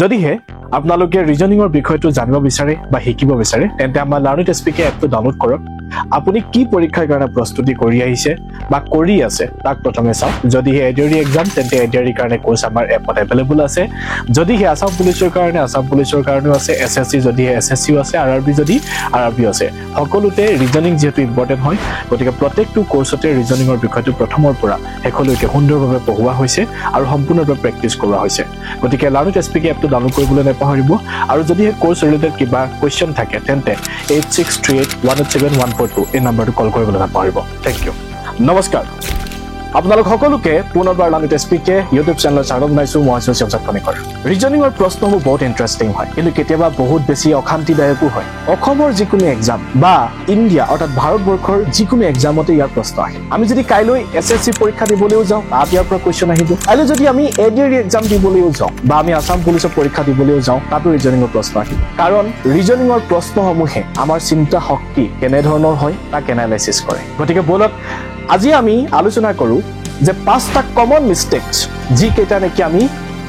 যদিহে আপোনালোকে ৰিজনিঙৰ বিষয়টো জানিব বিচাৰে বা শিকিব বিচাৰে তেন্তে আমাৰ লাৰ্নিং এছপিকে এপটো ডাউনলোড কৰক আপুনি কি পৰীক্ষাৰ কাৰণে প্ৰস্তুতি কৰি আহিছে বা কৰি আছে তাক প্ৰথমে চাওক যদিহে এডিআৰই এক্সাম তেন্তে এডিআৰই কাৰণে কোৰ্স আমাৰ এপত এভেইলেবল আছে যদিহে আসাম পুলিচৰ কাৰণে আসাম পুলিচৰ কাৰণেও আছে এসএসসি যদিহে এসএসসিও আছে আৰআৰবি যদি আৰআৰবিও আছে সকলোতে ৰিজনিং যেহেতু ইম্পৰ্টেন্ট হয় গতিকে প্ৰত্যেকটো কোৰ্সতে ৰিজনিঙৰ বিষয়টো প্ৰথমৰ পৰা শেষলৈকে সুন্দৰভাৱে পঢ়োৱা হৈছে আৰু সম্পূৰ্ণৰূপে প্ৰেক্টিছ কৰোৱা হৈছে গতিকে লাৰ্নিং এছপিকে এপটো ডাউনলোড কৰিবলৈ নাপাহৰিব আৰু যদিহে কোৰ্স ৰিলেটেড কিবা কোৱেশ্চন থাকে তেন্তে 8638107142 এই নম্বৰটো কল কৰিবলৈ নাপাহৰিব থ্যাংক ইউ নমস্কাৰ আপোনালোক সকলোকে পুনৰবাৰ লাৰ্নিং এছপিকে ইউটিউব চেনেলত স্বাগতম জনাইছো মই শিৱসাগৰ খনিকৰ ৰিজনিঙৰ প্ৰশ্নবোৰ বহুত ইন্টাৰেষ্টিং হয় কিন্তু কেতিয়াবা বহুত বেছি অশান্তিদায়কো হয় অসমৰ যিকোনো এক্সাম বা ইণ্ডিয়া অৰ্থাৎ ভাৰতবৰ্ষৰ যিকোনো এক্সামতে ইয়াৰ প্ৰশ্ন আহে আমি যদি কাইলৈ এসএসসি পৰীক্ষা দিবলৈও যাওঁ তাত ইয়াৰ পৰা কোৱেশ্চন আহিব কাইলৈ যদি আমি এডিআৰই এক্সাম দিবলৈও যাওঁ বা আমি আসাম পুলিচৰ পৰীক্ষা দিবলৈও যাওঁ তাতো ৰিজনিঙৰ প্ৰশ্ন আহিব কাৰণ ৰিজনিঙৰ প্ৰশ্নসমূহে আমাৰ চিন্তা শক্তি কেনে ধৰণৰ হয় তাক এনালাইসিস কৰে গতিকে বলক আজি আমি আলোচনা কৰো যে পাঁচটা কমন মিস্টেকস যি কেইটা নেকি আমি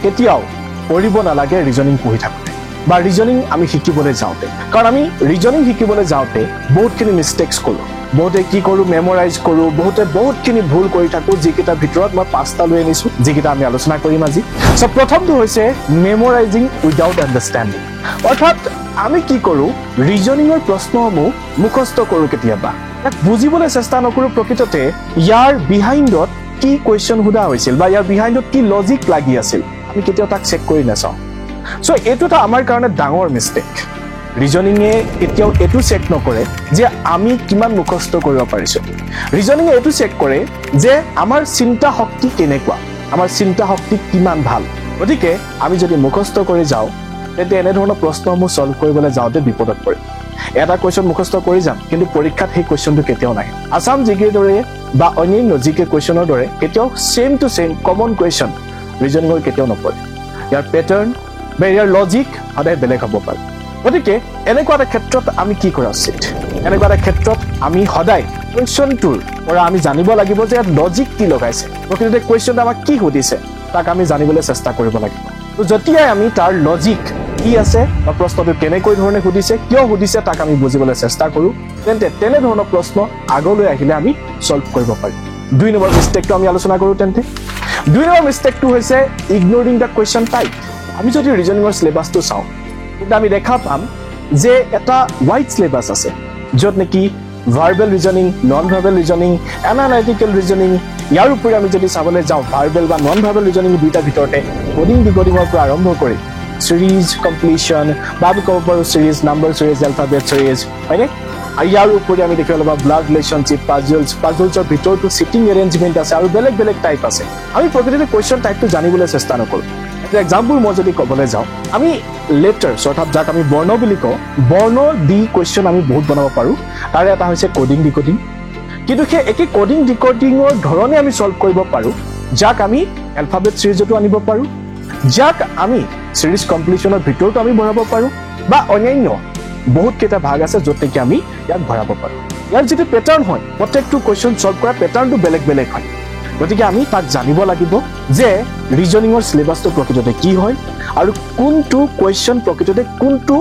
কেতিয়াও কৰিব নালাগে ৰিজনিং পঢ়ি থাকোতে বা ৰিজনিং আমি শিকিবলৈ যাওঁতে কাৰণ আমি ৰিজনিং শিকিবলৈ যাওঁতে বহুতখিনি মিস্টেকস কৰো বহুতে কি কৰো মেমৰাইজ কৰো বহুতখিনি ভুল কৰি থাকো যি কেইটা ভিতৰত মই পাঁচটা লৈ আনিছো যি কেইটা আমি আলোচনা কৰিম আজি সো প্ৰথমটো হৈছে মেমৰাইজিং উইদাউট আন্ডাৰষ্টেণ্ডিং অৰ্থাৎ আমি কি কৰো ৰিজনিঙৰ প্ৰশ্নসমূহ মুখস্থ কৰো কেতিয়াবা এক বুজিবলৈ চেষ্টা নকৰো প্ৰকৃততে ইয়াৰ বিহাইণ্ডত কি কোৱেশ্চন হুদা হৈছিল বা ইয়াৰ বিহাইণ্ডত কি লজিক লাগি আছিল আমি কেতিয়াও তাক চেক কৰি নাচাওঁ সো এটোটা আমাৰ কাৰণে ডাঙৰ মিস্টেক ৰিজনিঙে কেতিয়াও এটো চেক নকৰে যে আমি কিমান মুখস্থ কৰিব পাৰিছো ৰিজনিঙে এটো চেক কৰে যে আমাৰ চিন্তা শক্তি কেনেকুৱা আমাৰ চিন্তা শক্তি কিমান ভাল গতিকে আমি যদি মুখস্থ কৰি যাওঁ তেন্তে এনে ধৰণৰ প্ৰশ্নসমূহ সলভ কৰিবলৈ যাওঁতে বিপদত পৰিম এটা কোৱেশ্চন মুখস্থ কৰি যাম কিন্তু পৰীক্ষাত সেই কোৱেশ্চনটো কেতিয়াও নাহে আসাম জিকেৰ দৰে বা অন্যান্য জিকে কোৱেশ্চনৰ দৰে কেতিয়াও same to same common question ৰিজনিঙৰ কেতিয়াও নপৰে ইয়াৰ প্যাটাৰ্ন বা ইয়াৰ লজিক সদায় বেলেগ হ'ব পাৰে গতিকে এনেকুৱা এটা ক্ষেত্ৰত আমি কি কৰা উচিত এনেকুৱা এটা ক্ষেত্ৰত আমি সদায় কোৱেশ্চনটোৰ পৰা আমি জানিব লাগিব যে ইয়াত লজিক কি লগাইছে প্ৰকৃততে কোৱেশ্চনটো আমাক কি সুধিছে তাক আমি জানিবলৈ চেষ্টা কৰিব লাগিব তো যেতিয়াই আমি তাৰ লজিক কি আছে বা প্ৰশ্নটো কেনেকৈ ধৰণে সুধিছে কিয় সুধিছে তাক আমি বুজিবলৈ চেষ্টা কৰো তেন্তে তেনে ধৰণৰ প্ৰশ্ন আগলৈ আহিলে আমি সলভ কৰিব পাৰিম দুই নম্বৰ মিস্টেকটো আমি আলোচনা কৰো তেন্তে দুই নম্বৰ মিস্টেকটো হৈছে ইগনোৰিং দা কোৱেশ্চন টাইপ আমি যদি ৰিজনিঙৰ সিলেবাসটো চাওঁ কিন্তু আমি দেখা পাম যে এটা ওয়াইড সিলেবাস আছে য'ত নেকি verbal reasoning non verbal reasoning analytical reasoning ইয়াৰ উপৰি আমি যদি চাবলৈ যাওঁ ভাৰ্বেল বা নন ভাৰ্বেল ৰিজনিং দুইটা ভিতৰতে কোডিং ডিকোডিঙৰ পৰা আৰম্ভ কৰি series completion বাবু ক'ব পাৰো series number series alphabet series হয়নে আৰু ইয়াৰ উপৰি আমি দেখিবলৈ পাম ব্লাড ৰিলেশনশিপ পাজলছৰ ভিতৰটো সিটিং এৰেঞ্জমেন্ট আছে আৰু বেলেগ বেলেগ টাইপ আছে আমি প্ৰকৃততে কোৱেশ্চন টাইপটো জানিবলৈ চেষ্টা নকৰো এটা এক্সাম্পল মই যদি ক'বলৈ যাওঁ আমি লেটাৰছ অৰ্থাৎ যাক আমি বৰ্ণ বুলি কওঁ বৰ্ণ দি কোৱেশ্চন আমি বহুত বনাব পাৰো তাৰে এটা হৈছে কোডিং ডিকোডিং কিন্তু সেই একে কোডিং ডিকোডিঙৰ ধৰণে আমি সলভ কৰিব পাৰো যাক আমি এলফাবেট সিৰিজতো আনিব পাৰো যাক আমি সিৰিজ কমপ্লিশনৰ ভিতৰতো আমি ভৰাব পাৰো বা অন্যান্য বহুত কেইটা ভাগ আছে য'ত নেকি আমি ইয়াক ভৰাব পাৰো ইয়াৰ যেটো প্যাটাৰ্ন হয় প্ৰত্যেকটো কোৱেশ্চন সলভ কৰা প্যাটাৰ্নটো বেলেগ বেলেগ হয় গতিকে আমি তাক জানিব লাগিব যে ৰিজনিঙৰ সিলেবাসটো প্ৰকৃততে কি হয় আৰু কোনটো কোৱেশ্চন প্ৰকৃততে কোনটো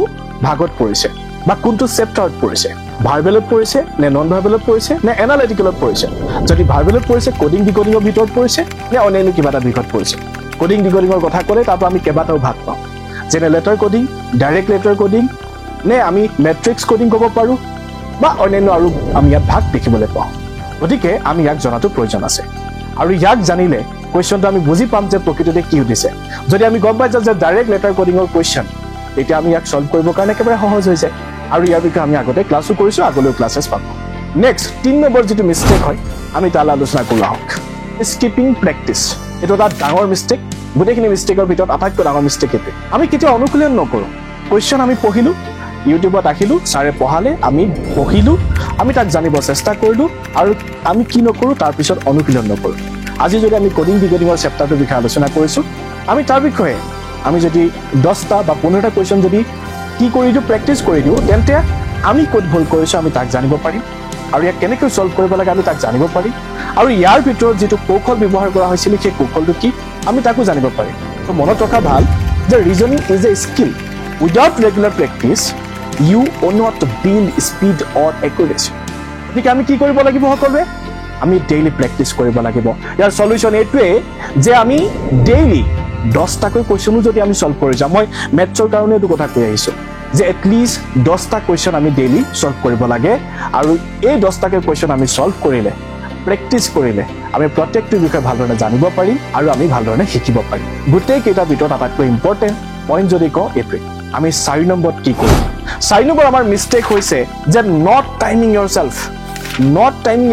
ভাগত পৰিছে বা কোনটো চেপ্টাৰত পৰিছে ভাৰ্বেলত পৰিছে নে নন ভাৰ্বেলত পৰিছে নে এনালাইটিকেলত পৰিছে যদি ভাৰ্বেলত পৰিছে কোডিং ডিকোডিঙৰ ভিতৰত পৰিছে নে অন্যান্য কিবা এটা ভিতৰত পৰিছে কোডিং ডিকোডিঙৰ কথা ক'লে তাতো আমি কেইবাটাও ভাগ পাওঁ যেনে letter coding direct letter coding নে আমি মেট্ৰিক্স কোডিং ক'ব পাৰো বা অন্যান্য আৰু আমি ইয়াত ভাগ দেখিবলৈ পাওঁ গতিকে আমি ইয়াক জনাটো প্ৰয়োজন আছে আৰু ইয়াক জানিলে কোৱেশ্চনটো আমি বুজি পাম যে প্ৰকৃততে কি সুধিছে যদি আমি গম পাই যাওঁ যে ডাইৰেক্ট লেটাৰ কোডিঙৰ কোৱেশ্চন তেতিয়া আমি ইয়াক সলভ কৰিবৰ কাৰণে একেবাৰে সহজ হৈ যায় আৰু ইয়াৰ বিষয়ে আমি আগতে ক্লাছো কৰিছো আগলৈ ক্লাছেছ পাম নেক্সট 3 নম্বৰ যেটো মিস্টেক হয় আমি তাল আলোচনা কৰো আহক স্কিপিং প্ৰেক্টিছ এটা এটা ডাঙৰ মিস্টেক গোটেইখিনি মিস্টেকৰ ভিতৰত আটাইতকৈ ডাঙৰ মিস্টেক এটো আমি কেতিয়াও অনুশীলন নকৰো কোৱেশ্চন আমি পঢ়িলো ইউটিউবত আহিলো সাৰে পঢ়ালে আমি পঢ়িলো আমি তাক জানিব চেষ্টা কৰিলো আৰু আমি কি নকৰো তাৰ পিছত অনুশীলন নকৰো আজি যদি আমি কোডিং ডিকোডিঙৰ চেপ্টাৰটোৰ বিষয়ে আলোচনা কৰিছো আমি তাৰ বিষয়ে আমি যদি 10টা বা 15টা কোৱেশ্চন যদি কি কৰি দিও প্ৰেক্টিছ কৰি দিও তেন্তে আমি ক'ত ভুল কৰিছো আমি তাক জানিব পাৰিম আৰু ইয়াক কেনেকৈ সলভ কৰিব লাগে আমি তাক জানিব পাৰিম আৰু ইয়াৰ ভিতৰত যেটো কৌশল ব্যৱহাৰ কৰা হৈছিল সেই কৌশলটো কি আমি তাকো জানিব পাৰিম তো মনত ৰখা ভাল যে reasoning is a skill without regular practice you will not build speed or accuracy গতিকে আমি কি কৰিব লাগিব সকলোৱে আমি ডেইলি প্ৰেক্টিচ কৰিব লাগিব ইয়াৰ সলিউশন এইটোৱে যে আমি ডেইলি 10টাকৈ কোৱেশ্চনো যদি আমি সলভ কৰি যাম মই মেথছৰ কাৰণে এইটো কথা কৈ আহিছো যে এটলিষ্ট 10টা কোৱেশ্চন আমি ডেইলি সলভ কৰিব লাগে আৰু এই 10টাকৈ কোৱেশ্চন আমি সলভ কৰিলে প্ৰেক্টিচ কৰিলে আমি প্ৰত্যেকটো বিষয় ভালদৰে জানিব পাৰিম আৰু আমি ভালদৰে শিকিব পাৰিম গোটেই কেইটা ভিতৰত আটাইতকৈ ইম্পৰ্টেন্ট পইণ্ট যদি কওঁ এইটোৱে আমি 4 নম্বৰত কি কৰিম 4 নম্বৰ আমাৰ মিষ্টেক হৈছে যে not timing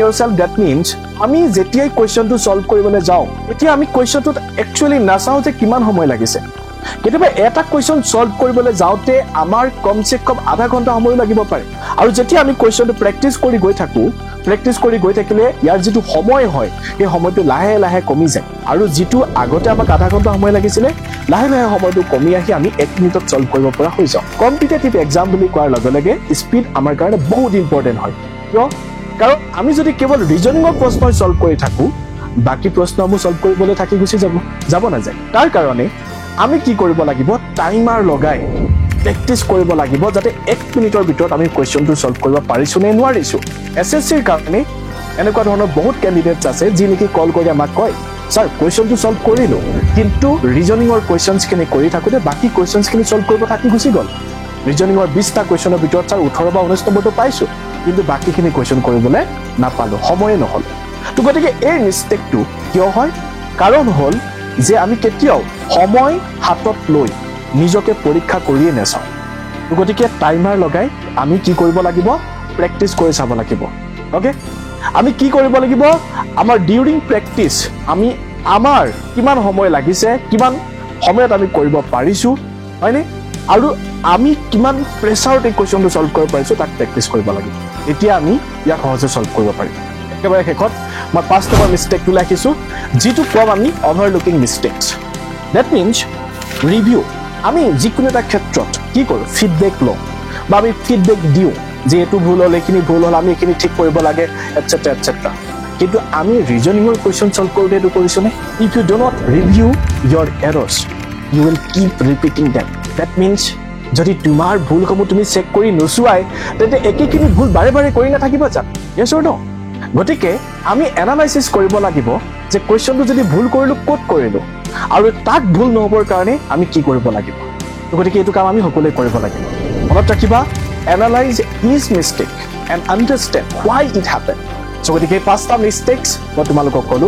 yourself that means আমি যেতিয়াই কোৱেশ্চনটো সলভ কৰিবলৈ যাওঁ এতিয়া আমি কোৱেশ্চনটোত একচুয়ালি নাচাওঁ যে কিমান সময় লাগিছে কেতিয়াবা এটা কোৱেশ্চন সলভ কৰিবলৈ যাওঁতে আমাৰ কমসে কম আধা ঘণ্টা সময় লাগিব পাৰে আৰু যেতিয়া আমি কোৱেশ্চনটো প্ৰেক্টিচ কৰি গৈ থাকিলে ইয়াৰ যেটো সময় হয় এই সময়টো লাহে লাহে কমি যায় আৰু যেটো আগতে আমাক আধা ঘণ্টা সময় লাগিছিল লাহে লাহে সময়টো কমি আহি আমি 1 মিনিটত সলভ কৰিব পৰা হৈ যাওঁ কম্পিটিটিভ এক্সাম বুলি কোৱাৰ লগে লগে স্পিড আমাৰ কাৰণে বহুত ইম্পৰ্টেন্ট হয় কিয় কাৰণ আমি যদি কেৱল ৰিজনিংৰ প্ৰশ্ন সলভ কৰি থাকো বাকি প্ৰশ্নবোৰ সলভ কৰিবলৈ থাকি গুছি যাব না যায় তাৰ কাৰণে আমি কি কৰিব লাগিব টাইমাৰ লগাই প্ৰেক্টিচ কৰিব লাগিব যাতে 1 মিনিটৰ ভিতৰত আমি কোৱেশ্চনটো সলভ কৰিব পাৰিছো নে নোৱাৰিছো এসএসসিৰ কাৰণে এনেকুৱা ধৰণৰ বহুত ক্যান্ডিডেটস আছে যি নেকি কল কৰি আমাক কয় স্যাৰ কোৱেশ্চনটো সলভ কৰিলো কিন্তু ৰিজনিংৰ কোৱেশ্চনছ খিনি কৰি থাকোতে বাকি কোৱেশ্চনছ খিনি সলভ কৰিব থাকি গুছি গল ৰিজনিংৰ 20টা কোৱেশ্চনৰ ভিতৰত স্যাৰ 18 বা 19 নম্বৰটো পাইছো কিন্তু বাকি খিনি কোৱেশ্চন কৰিবলৈ নাপালো সময় নহল তো গতিকে এই মিষ্টেকটো কিয় হয় কাৰণ হল যে আমি কেতিয়াও সময় হাতত লৈ নিজকে পৰীক্ষা কৰিয়ে নেচাও তো গতিকে টাইমাৰ লগাই আমি কি কৰিব লাগিব প্ৰেক্টিচ কৰি চাব লাগিব ওকে আমি কি কৰিব লাগিব আমাৰ ডিউৰিং প্ৰেক্টিচ আমি আমাৰ কিমান সময় লাগিছে কিমান সময়ত আমি কৰিব পাৰিছো হয়নে আৰু আমি কিমান প্ৰেছাৰত এই কোৱেশ্চনটো সলভ কৰিব পাৰিছো তাক প্ৰেক্টিচ কৰিব লাগিব এতিয়া আমি ইয়াক সহজে সলভ কৰিব পাৰিম একেবাৰে শেষত মই 5 নম্বৰ মিষ্টেকটো লিখিছো যেটো কম আমি ওভাৰলুকিং মিষ্টেকস দ্যাট মিন্স ৰিভিউ আমি যিকোনো এটা ক্ষেত্ৰত কি কৰো ফিডব্যাক লওঁ বা আমি ফিডব্যাক দিও যে এটো ভুল হল এখিনি ভুল হল আমি এখিনি ঠিক কৰিব লাগে এটসেট্ৰা এটসেট্ৰা কিন্তু আমি ৰিজনিংৰ কোৱেশ্চন সলভ কৰোতে এটো কৰিছো নে if you do not review your errors you will keep repeating them that means যদি তোমাৰ ভুলসমূহ তুমি চেক কৰি নচুৱাই তেতে একেখিনি ভুল বাৰে বাৰে কৰি নাথাকিবা যা yes or no গতিকে আমি এনালাইসিস কৰিব লাগিব যে কোৱেশ্চনটো যদি ভুল কৰিলো ক'ত কৰিলো আৰু তাক ভুল নহবৰ কাৰণে আমি কি কৰিব লাগিব গতিকে এটো কাম আমি সকলোৱে কৰিব লাগিব মনত ৰাখিবা analyze each mistake and understand why it happened so গতিকে 5টা mistakes মই তোমালোকক কলো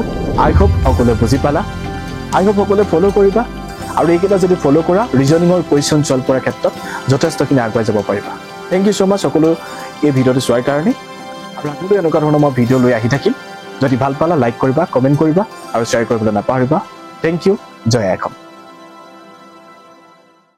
I hope সকলোৱে বুজি পালা I hope সকলোৱে ফলো কৰিবা আৰু এইকেইটা যদি ফলো কৰা ৰিজনিংৰ কোৱেশ্চন সলভ কৰাৰ ক্ষেত্ৰত যথেষ্টখিনি আগুৱাই যাব পাৰিবা থ্যাংক ইউ সো মাচ সকলো এই ভিডিঅটো চোৱাৰ কাৰণে আৰু আগলৈ এনেকুৱা ধৰণৰ মই ভিডিঅ লৈ আহি থাকিম যদি ভাল পালা লাইক কৰিবা কমেন্ট কৰিবা আৰু শ্বেয়াৰ কৰিবলৈ নাপাহৰিবা থ্যাংক ইউ জয় অসম